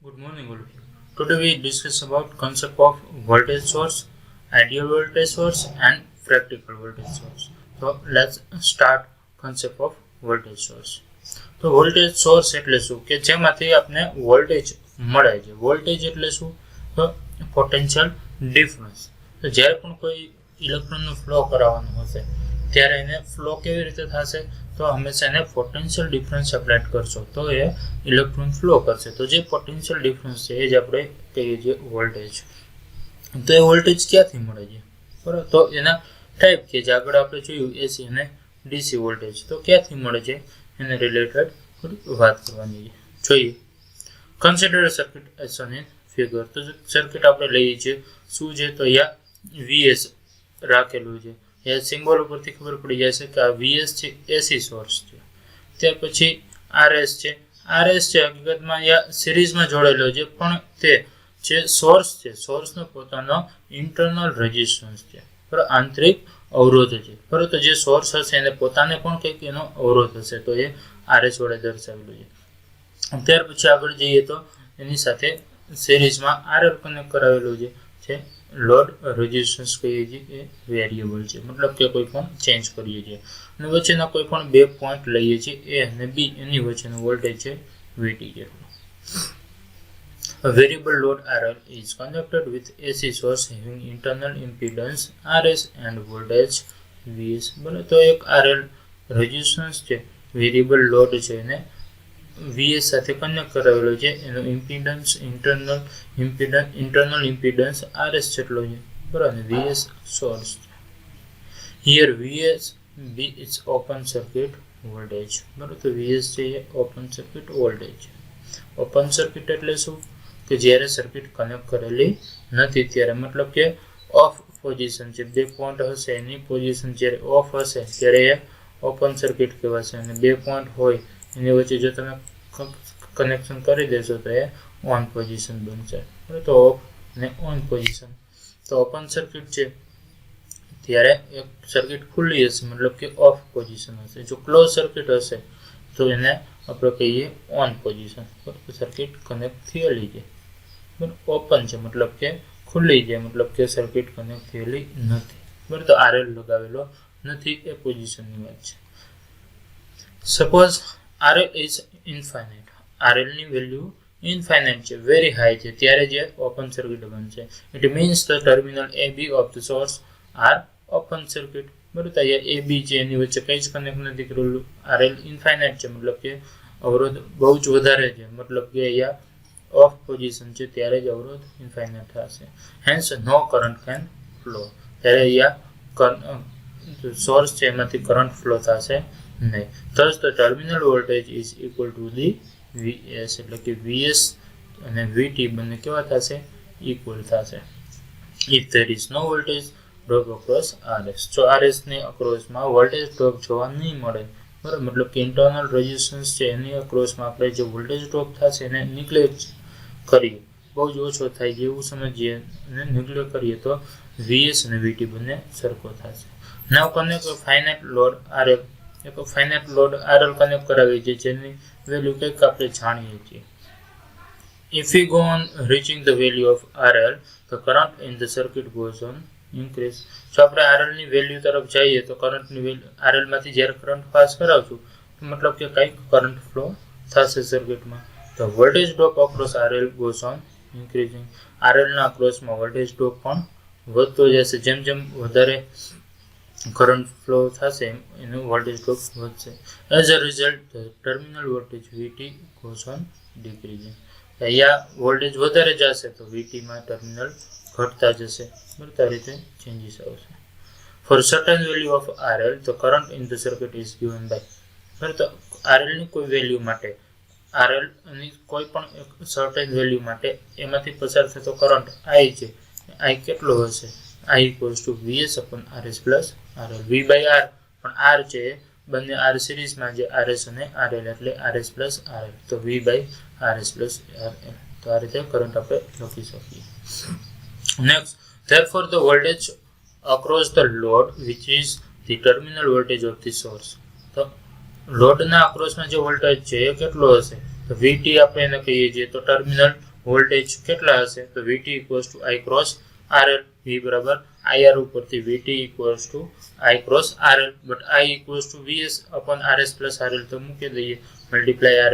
Good morning, all of you. Today we discuss about concept of voltage source, ideal voltage source, and practical voltage source. So let's start concept of voltage source. તો voltage source એટલે શું કે જેમાંથી આપણે voltage મળે છે. Voltage એટલે શું? તો પોટેન્શિયલ ડિફરન્સ. તો જ્યારે પણ કોઈ ઇલેક્ટ્રોનનો ફ્લો કરાવવાનો હશે ત્યારે એને ફ્લો કેવી રીતે થશે? તો હંમેશા એને પોટેન્શિયલ ડિફરન્સ એપ્લાય કરશો તો એ ઇલેક્ટ્રોન ફ્લો કરશે. તો જે પોટેન્શિયલ ડિફરન્સ છે એ જ આપણે કહીએ છીએ વોલ્ટેજ. તો એ વોલ્ટેજ ક્યાંથી મળે છે? બરાબર, તો એના ટાઈપ કે જે આગળ આપણે જોયું એસી અને ડીસી વોલ્ટેજ તો ક્યાંથી મળે છે એને રિલેટેડ વાત કરવાની છે. જોઈએ, consider circuit as on in figure. તો સર્કિટ આપણે લઈએ છીએ શું છે? તો અહીંયા વીએસ રાખેલું છે. એ સિમ્બોલ ઉપરથી ખબર પડી જશે કે આ વીએસ છે એસી સોર્સ છે. ત્યાર પછી આરએસ છે. આરએસ છે હકીકતમાં અહીંયા સિરીઝમાં જોડેલો છે, પણ તે જે સોર્સ છે સોર્સનો પોતાનો ઇન્ટરનલ રેઝિસ્ટન્સ છે, બરાબર, આંતરિક અવરોધ છે. બરાબર, તો જે સોર્સ હશે એને પોતાને પણ કંઈક એનો અવરોધ હશે તો એ આરએસ વડે દર્શાવેલું છે. ત્યાર પછી આગળ જઈએ તો એની સાથે સિરીઝમાં આરએલ કનેક્ટ કરાવેલું છે. લોડ રેઝિસ્ટન્સ કહીએ છીએ એ વેરિયેબલ છે, મતલબ કે કોઈ પણ ચેન્જ કરીએ છીએ. અને વચ્ચેના કોઈ પણ બે પોઈન્ટ લઈએ છીએ એ અને બી, એની વચ્ચેનો વોલ્ટેજ છે વીટી જેટલો. A variable load RL is connected with AC source having internal impedance RS and voltage VS. બરાબર, તો એક RL રેઝિસ્ટન્સ છે, વેરિયેબલ લોડ છે એને VS સાથે કનેક્ટ કરાવેલો છે. એનો ઇમ્પિડન્સ ઇન્ટરનલ ઇમ્પિડન્સ RS જેટલો છે, બરાબર, અને VS સોર્સ છે. Here VS B is open circuit voltage. બરાબર, તો VS છે એ ઓપન સર્કિટ વોલ્ટેજ છે. ઓપન સર્કિટ એટલે શું? કે જ્યારે સર્કિટ કનેક્ટ કરેલી નથી ત્યારે, મતલબ કે ઓફ પોઝિશન છે. બે પોઈન્ટ હશે એની પોઝિશન જ્યારે ઓફ હશે ત્યારે એ ઓપન સર્કિટ કહેવાશે, અને બે પોઈન્ટ હોય એની વચ્ચે જો તમે કનેક્શન કરી દેશો તો એ ઓન પોઝિશન બનશે. તો ઓફ અને ઓન પોઝિશન. તો ઓપન સર્કિટ છે ત્યારે એક સર્કિટ ખુલ્લી હશે, મતલબ કે ઓફ પોઝિશન હશે. જો ક્લોઝ સર્કિટ હશે તો એને આપણે કહીએ ઓન પોઝિશન. સર્કિટ કનેક્ટ થયેલી છે, ઓપન છે મતલબ કે ખુલ્લી છે, મતલબ કે સર્કિટ કનેક્ટ થયેલી નથી. બરાબર, તો આરએલ લગાવેલો નથી એ પોઝિશનની વાત છે. Suppose RL is infinite. આરએલની વેલ્યુ ઇન્ફાઇનાઇટ છે, વેરી હાઈ છે, ત્યારે જે ઓપન સર્કિટ બનશે. It means the terminal A B of the source are open circuit. બરાબર, તો અહીંયા એ બી છે એની વચ્ચે કંઈ જ કનેક્ટ નથી કરેલું. આરએલ ઇન્ફાઇનાઇટ છે, મતલબ કે અવરોધ બહુ જ વધારે છે, મતલબ કે અહીંયા ઓફ પોઝિશન છે ત્યારે જ અવરોધ ઇન્ફાઇનાઇટ થશે. Hence no current can flow. ત્યારે અહીંયા સોર્સ છે એમાંથી કરંટ ફ્લો થશે નહીં. Thus the terminal voltage is equal to the VS, એટલે કે વીએસ અને વીટી બંને કેવા થશે? ઇક્વલ થશે. If there is no voltage drop across RS. જો આરએસ ની અક્રોસમાં વોલ્ટેજ ડ્રોપ જોવા નહીં મળે, બરાબર, મતલબ કે ઇન્ટરનલ રેઝિસ્ટન્સ છે એની અક્રોસમાં આપણે જે વોલ્ટેજ ડ્રોપ થશે એને નિગ્લેક્ટ કરીએ, બહુ જ ઓછો થાય છે એવું સમજીએ અને નિગ્લેક્ટ કરીએ તો વીએસ અને વીટી બંને સરખો થશે. નાવ કનેક્ટ ફાઇનાઇટ લોડ આરએલ. એક ફાઇનાઇટ લોડ આરએલ કનેક્ટ કરાવી છે જેની વેલ્યુ કંઈક આપણે જાણીએ છીએ. If we go on reaching the value of RL, the current in the circuit goes on increase. જો આપણે RL ની વેલ્યુ તરફ જઈએ તો કરંટની વેલ્યુ RL માંથી જ્યારે કરંટ પાસ કરાવશું તો મતલબ કે કંઈક કરંટ ફ્લો થશે સર્કિટમાં. તો voltage drop across RL goes on increasing. RL ના અક્રોસમાં વોલ્ટેજ ડ્રોપ પણ વધતો જશે. જેમ જેમ વધારે કરંટ ફ્લો થશે એનું વોલ્ટેજ ડ્રોપ વધશે. As a result terminal voltage VT goes on decreasing. અહીંયા વોલ્ટેજ વધારે જશે તો વીટીમાં ટર્મિનલ ઘટતા જશે. બરાબર, આ રીતે ચેન્જીસ આવશે. For certain value of RL the current in the circuit is given by. બરાબર, તો આરએલની કોઈ વેલ્યુ માટે, આરએલની કોઈ પણ એક સર્ટેન વેલ્યુ માટે એમાંથી પસાર થતો કરંટ આઈ છે. આઈ કેટલો હશે? I equals to VS upon RS plus RL. V by R, પણ આર છે બંને આર સિરીઝમાં છે, આરએસ અને આરએલ, એટલે આરએસ પ્લસ આરએલ. તો V by RS plus RL. તો આ રીતે કરંટ આપણે લખી શકીએ. Next, therefore the voltage across the load which is the terminal voltage of the source. તો લોડના અક્રોસમાં જે વોલ્ટેજ છે એ કેટલો હશે? તો VT આપણે એને કહીએ છીએ તો ટર્મિનલ વોલ્ટેજ કેટલા હશે તો VT equals to I cross RL, V બરાબર IR ઉપરથી VT equals to I cross RL, but I equals to VS upon RS plus RL તો મૂકી દઈએ મલ્ટીપ્લાય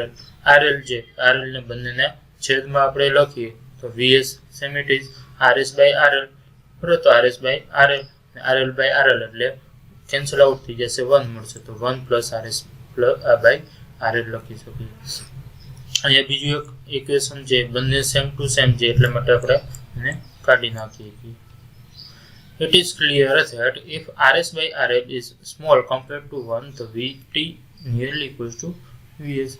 RL જે RL ને બંનેને છેદમાં આપણે લખીએ તો VS same it is RS by RL, બરાબર તો RS by RL, RL by RL એટલે કેન્સલ આઉટ થઈ જશે 1 મળશે તો 1 પ્લસ RS બાય RL લખી શકીએ. અહીંયા બીજું એક ઇક્વેશન છે બંને સેમ ટુ સેમ છે એટલે માટે આપણે એને કાઢી નાખીએ છીએ. It is clear that if RS by RL is small compared to 1 તો VT nearly equals to VS.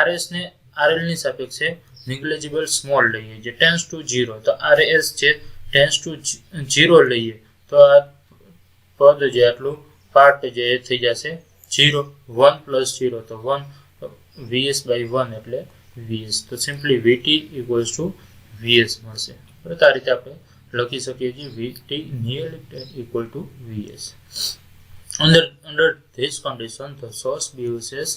RS ને RL ની સાપેક્ષે negligible small લઈએ જે tends to 0 તો RS છે tends to 0 લઈએ તો આ પદ જે આટલું પાર્ટ જે થઈ જશે 0, 1 પ્લસ 0 તો 1 VS by 1 એટલે VS તો simply VT equals to VS મળશે. બરાબર આ રીતે આપણે લખી શકીએ છીએ VT nearly equal to VS. Under this condition the source behaves as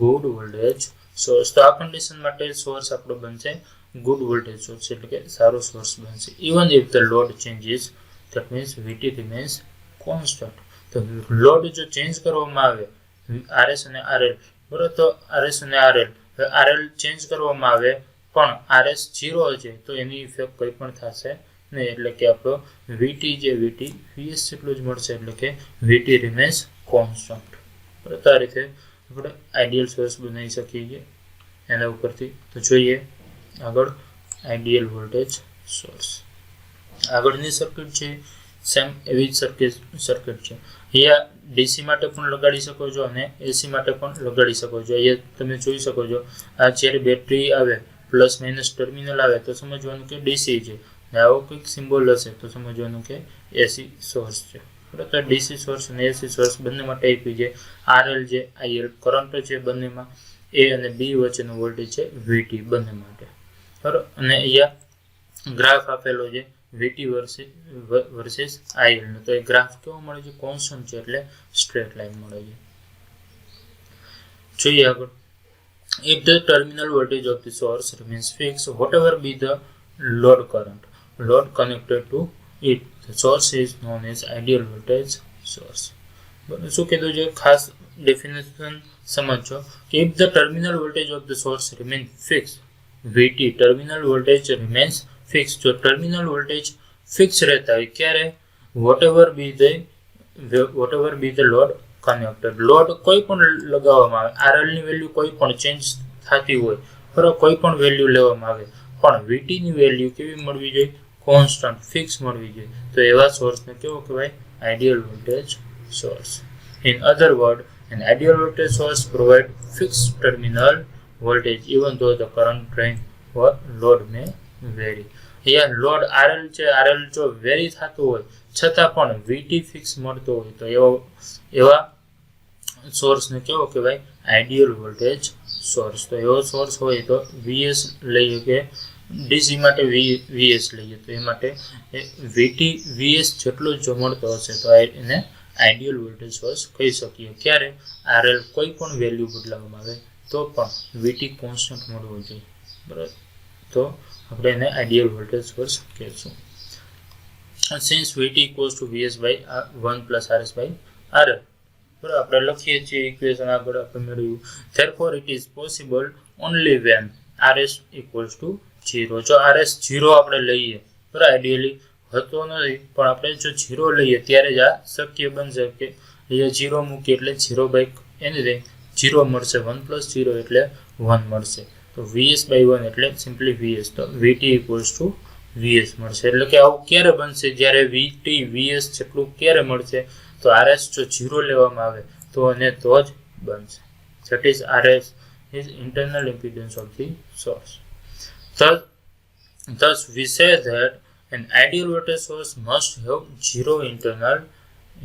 good voltage source. તો આ કન્ડિશન માટે સોર્સ આપણો બનશે ગુડ વોલ્ટેજ સોર્સ એટલે કે સારો સોર્સ બનશે. Even if the load changes that means VT remains constant. તો લોડ જો ચેન્જ કરવામાં આવે RS અને RL, બરાબર તો RS અને RL ચેન્જ કરવામાં આવે પણ RS 0 છે તો એની ઇફેક્ટ કંઈ પણ થશે નહીં એટલે કે આપણો VT જે VT VS જેટલું જ મળશે એટલે કે VT રિમેન્સ કોન્સ્ટન્ટ. બરાબર તો આ રીતે આપણે આઈડિયલ સોર્સ બનાવી શકીએ છીએ એના ઉપરથી. તો જોઈએ આગળ આઈડિયલ વોલ્ટેજ સોર્સ. આગળની સર્કિટ છે સેમ એવી જ સર્કિટ છે. અહીંયા DC માટે પણ લગાડી શકો છો અને AC માટે પણ લગાડી શકો છો. અહીંયા તમે જોઈ શકો છો આ જ્યારે બેટરી આવે પ્લસ માઇનસ ટર્મિનલ આવે તો સમજવાનું કે DC છે ને આવો કંઈક સિમ્બોલ હશે તો સમજવાનું કે AC સોર્સ છે. બરાબર તો DC સોર્સ અને AC સોર્સ બંને માટે આપ્યું છે RL જે IL કરંટ છે બંનેમાં A અને B વચ્ચેનો વોલ્ટેજ છે VT બંને માટે. બરાબર અને અહીંયા ગ્રાફ આપેલો છે VT વર્સિસ IL નો. તો એ ગ્રાફ કેવો મળે છે કોન્સ્ટન્ટ છે એટલે સ્ટ્રેટ લાઈન મળે છે. જોઈએ આગળ. If the terminal voltage of the source remains fixed, whatever be the load connected to it, the source is known as ideal voltage source. શું કીધું છે ખાસ ડેફિનેશન સમજો કે if the terminal voltage of the source remains fixed, VT terminal voltage remains fixed. જો terminal voltage fix રહેતા હોય ક્યારે whatever be the load connected. Load કોઈ પણ લગાવવામાં આવે RL ની વેલ્યુ કોઈ પણ ચેન્જ થતી હોય બરાબર કોઈ પણ વેલ્યુ લેવામાં આવે પણ VT ની વેલ્યુ કેવી મળવી જોઈએ કોન્સ્ટન્ટ ફિક્સ મળવી જોઈએ તો એવા સોર્સને કેવો કહેવાય ideal voltage source. In other words, an ideal voltage source provides fixed terminal voltage even though the current drain or load may vary. અહીંયા લોડ RL છે RL જો વેરી થતું હોય છતાં પણ VT ફિક્સ મળતો હોય તો એવા સોર્સને કેવો કહેવાય આઈડિયલ વોલ્ટેજ સોર્સ. તો એવો સોર્સ હોય તો VS લઈએ કે DC માટે VS લઈએ તો એ માટે VT VS જેટલો જ જો મળતો હશે તો એને આઈડિયલ વોલ્ટેજ સોર્સ કહી શકીએ. ક્યારે RL કોઈ પણ વેલ્યુ બદલાવવામાં આવે તો પણ VT કોન્સ્ટન્ટ મળવો જોઈએ. બરાબર તો આપણે એને આઈડિયલ વોલ્ટેજ સોર્સ કહીશું. Since VT equals to VS by 1 plus RS by RL. બરાબર આપણે લખીએ છીએ ઇક્વેશન આગળ આપણે મેળવ્યું. Therefore it is possible only when RS equals to 0. જો RS 0 આપણે લઈએ બરાબર આઈડિયલી હતો નથી પણ આપણે જો 0 લઈએ ત્યારે જ આ શક્ય બનશે કે અહીંયા 0 મૂકીએ એટલે 0 બાય એની 0 મળશે 1 પ્લસ 0 એટલે 1 મળશે તો VS by 1 એટલે સિમ્પલી VS તો VT equals to VS મળશે. એટલે કે આવું ક્યારે બનશે જ્યારે VT VS જેટલું ક્યારે મળશે તો RS જો 0 લેવામાં આવે તો અને તો જ બનશે. That is RS is internal impedance of the source. Thus we say that an ideal voltage source must have zero internal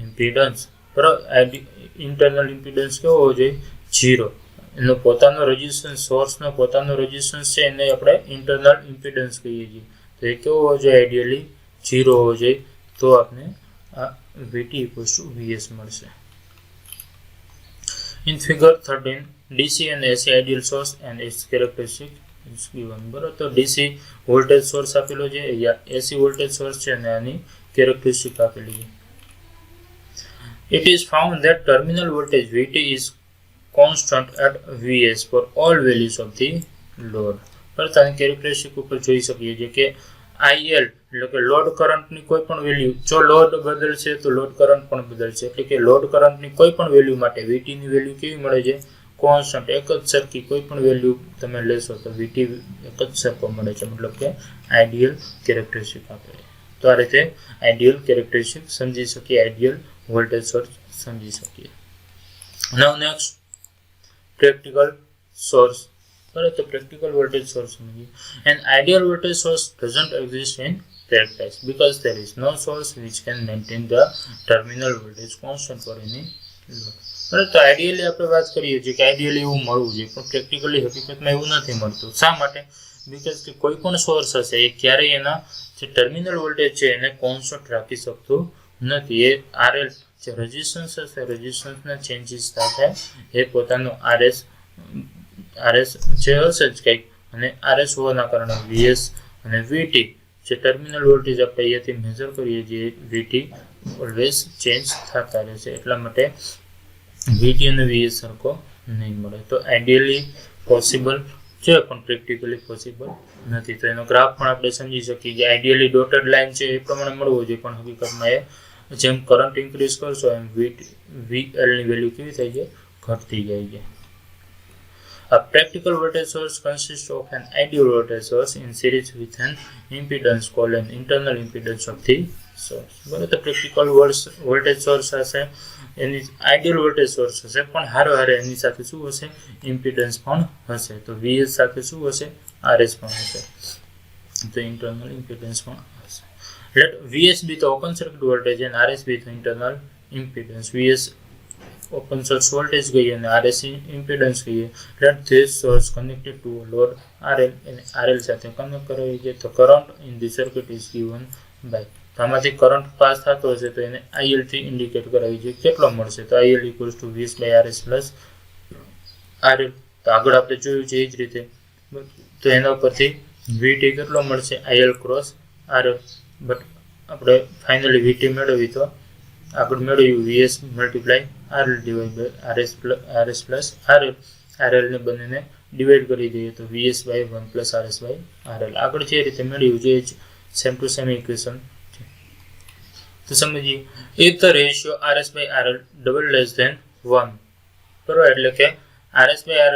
impedance. બરાબર ઇન્ટરનલ ઇમ્પિડન્સ કેવો હોવો જોઈએ 0. એનો પોતાનો રેઝિસ્ટન્સ સોર્સનો પોતાનો રેઝિસ્ટન્સ છે એને આપણે ઇન્ટરનલ ઇમ્પિડન્સ કહીએ છીએ તો એ કેવો હોવો જોઈએ આઈડિયલી 0 હોવો જોઈએ તો આપણે આ VT equals to VS મળશે. In figure 13 DC and AC ideal source and its characteristic is given. બરાબર તો DC વોલ્ટેજ સોર્સ આપેલો છે, અહીંયા એસી વોલ્ટેજ સોર્સ છે અને આની કેરેક્ટરિસ્ટિક આપેલી છે. It is found that terminal voltage VT is constant at Vs for all values of the load. આની કેરેક્ટરિસ્ટિક ઉપર જોઈ શકીએ છીએ કે IL એટલે કે લોડ કરંટની કોઈ પણ વેલ્યુ, જો લોડ બદલશે તો લોડ કરંટ પણ બદલશે, એટલે કે લોડ કરંટની કોઈ પણ વેલ્યુ માટે VT ની વેલ્યુ કેવી મળે છે? કોન્સ્ટન્ટ, એક જ સરખી. કોઈ પણ વેલ્યુ તમે લેશો તો VT એક જ સરખો મળે છે, મતલબ કે આઈડિયલ કેરેક્ટરિસ્ટિક આપે છે. તો આ રીતે આઈડિયલ કેરેક્ટરિસ્ટિક સમજી શકીએ, આઈડિયલ વોલ્ટેજ સોર્સ સમજી શકીએ. નાઉ નેક્સ્ટ પ્રેક્ટિકલ સોર્સ. બરાબર, તો પ્રેક્ટિકલ વોલ્ટેજ સોર્સ સમજીએ. An ideal voltage source doesn't exist in practice because there is no source which can maintain the terminal voltage constant for any load. બરાબર, તો ideally આપણે વાત કરીએ છીએ કે આઈડિયલી એવું મળવું જોઈએ, પણ પ્રેક્ટિકલી હકીકતમાં એવું નથી મળતું. શા માટે? બીકોઝ કે કોઈ પણ સોર્સ હશે એ ક્યારેય એના જે ટર્મિનલ વોલ્ટેજ છે એને કોન્સ્ટન્ટ રાખી શકતું નથી. એ RL જે રેઝિસ્ટન્સ હશે, રેઝિસ્ટન્સના ચેન્જીસ થાય એ પોતાનો RS જે હશે જ કંઈક, અને RS હોવાના કારણે VS અને VT જે ટર્મિનલ વોલ્ટેજ આપણે અહીંયાથી મેઝર કરીએ છીએ VT ઓલવેઝ ચેન્જ થતા રહેશે. એટલા માટે VT અને VS સરખો નહીં મળે. તો આઈડિયલી પોસિબલ છે પણ પ્રેક્ટિકલી પોસિબલ નથી. તો એનો ગ્રાફ પણ આપણે સમજી શકીએ કે આઈડિયલી ડોટેડ લાઇન છે એ પ્રમાણે મળવો જોઈએ, પણ હકીકતમાં એ જેમ કરંટ ઇન્ક્રીઝ કરશો એમ VL ની વેલ્યુ કેવી થાય છે? ઘટતી જાય છે. A practical voltage source consists of an ideal voltage source in series with an impedance called an internal impedance of the source. બરાબર, તો પ્રેક્ટિકલ વોલ્ટેજ સોર્સ હશે, એની આઈડિયલ વોલ્ટેજ સોર્સ હશે, પણ હારે એની સાથે શું હશે? ઇમ્પિડન્સ પણ હશે. તો VS સાથે શું હશે? RS પણ હશે. તો ઇન્ટરનલ ઇમ્પિડન્સ પણ હશે. Let VS be the open circuit voltage and RS be the internal impedance. VS open source voltage કહીએ અને RS ઇમ્પિડન્સ કહીએ. Let this source connected to load RL અને RL સાથે કનેક્ટ કરાવી છે. તો current in the circuit is given by, આમાંથી current pass થતો હશે તો એને IL થી ઇન્ડિકેટ કરાવી છે. કેટલો મળશે? તો IL equals to VS by RS plus RL. તો આગળ આપણે જોયું છે એ જ રીતે. તો એના ઉપરથી VT કેટલો મળશે? IL cross RL. બટ આપણે ફાઇનલી VT મેળવી તો આગળ મેળવ્યું VS multiply RL divide by RS plus RL. RL ને બંનેને ડિવાઈડ કરી દઈએ તો VS by 1 plus RS by RL. આગળ જે રીતે મેળવ્યું છે સેમ ટુ સેમ ઇક્વેશન છે. તો સમજીએ, if the ratio RS by RL double less than 1, બરાબર, એટલે કે RS બાય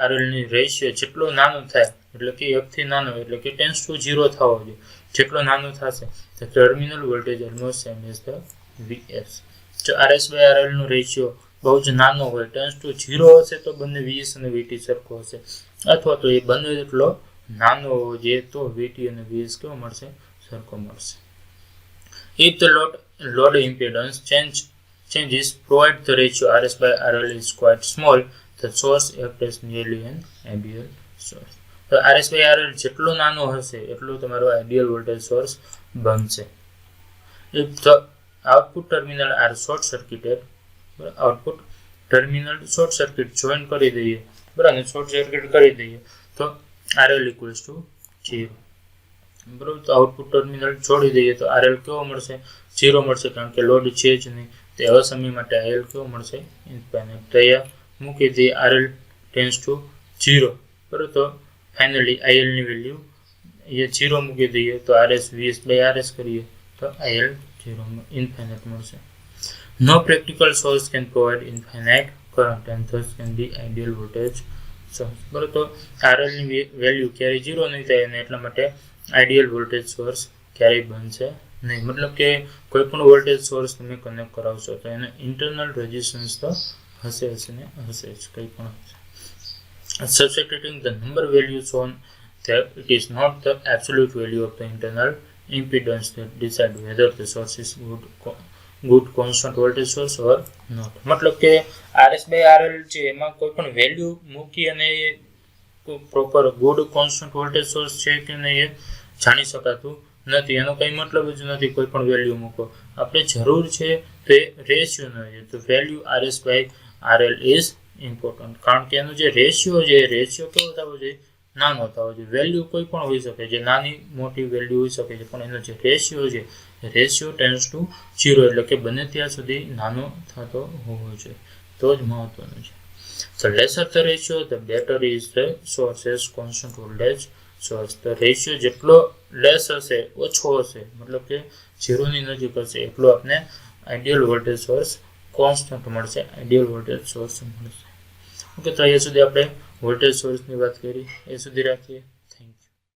RL ની રેશિયો જેટલો નાનો થાય, એટલે કે 1 થી નાનો, એટલે કે ટેન્સ ટુ 0 થવો જોઈએ. જેટલો નાનો થશે તો terminal voltage almost same as the VS. જો RS બાય RL નો રેશિયો બહુ જ નાનો હોય, ટેન્સ ટુ 0 હશે, તો બંને VS અને VT સરખો હશે, અથવા તો એ બંને એટલો નાનો હોવો જોઈએ તો VT અને VS કેવો મળશે? સરખો મળશે. If the load impedance changes provide the ratio RS by RL is quite small, the source acts as nearly an ideal source. તો RS by RL જેટલો નાનો હશે એટલો તમારો આઈડિયલ વોલ્ટેજ સોર્સ બનશે. If the output terminal are short circuited, output terminal short circuit join કરી દઈએ, બરાબર, શોર્ટ સર્કિટ કરી દઈએ તો RL ઇક્વલ્સ ટુ 0, બરાબર. તો આઉટપુટ ટર્મિનલ છોડી દઈએ તો RL કેવો મળશે? 0 મળશે, કારણ કે લોડ છે જ નહીં. તે અસમય માટે IL કેવો મળશે? ઇન્ફાઇનાઇટ. તો અહીંયા મૂકી દઈએ RL ટેન્સ ટુ 0, બરાબર. તો ફાઇનલી IL ની વેલ્યુ અહીંયા 0 મૂકી દઈએ તો RS VS બાય RS કરીએ તો IL 0 ઇન્ફાઇનાઇટ મળશે. No practical source can provide infinite current and thus can be ideal voltage source. બરાબર, તો RL ની વેલ્યુ ક્યારેય 0 નહીં થાય અને એટલા માટે આઈડિયલ વોલ્ટેજ સોર્સ ક્યારેય બનશે નહીં. મતલબ કે કોઈ પણ વોલ્ટેજ સોર્સ તમે કનેક્ટ કરાવશો તો એને ઇન્ટરનલ રેઝિસ્ટન્સ તો હશે ને હશે જ, કંઈ પણ હશે. Substituting the number values on there, it is not the absolute value of the internal impedance that decide whether the source is good constant voltage source or not. મતલબ કે RS by RL છે એમાં કોઈ પણ value મૂકી અને proper good constant voltage source છે કે નહીં એ જાણી શકાતું નથી. એનો કંઈ મતલબ જ નથી કોઈ પણ વેલ્યુ મૂકો. આપણે જરૂર છે તો એ રેશિયોનો છે, તો value RS by RL is important, કારણ કે એનો જે રેશિયો છે એ રેશિયો કેવો થવો જોઈએ? નાનો થવો જોઈએ. વેલ્યુ કોઈ પણ હોઈ શકે છે, નાની મોટી વેલ્યુ હોઈ શકે છે, પણ એનો જે રેશિયો છે રેશિયો ટેન્ડ્સ ટુ 0, એટલે કે બને ત્યાં સુધી નાનો થતો હોવો જોઈએ, તો જ મહત્વનું છે. So lesser the ratio, the better is the source's constant voltage source. તો રેશિયો જેટલો લેસ હશે, ઓછો હશે, મતલબ કે 0 ની નજીક હશે, એટલો આપણે આઈડિયલ વોલ્ટેજ સોર્સ કોન્સ્ટન્ટ મળશે, આઈડિયલ વોલ્ટેજ સોર્સ મળશે. ઓકે, તો અહીંયા સુધી આપણે વોલ્ટેજ સોર્સની વાત કરી, એ સુધી રાખીએ.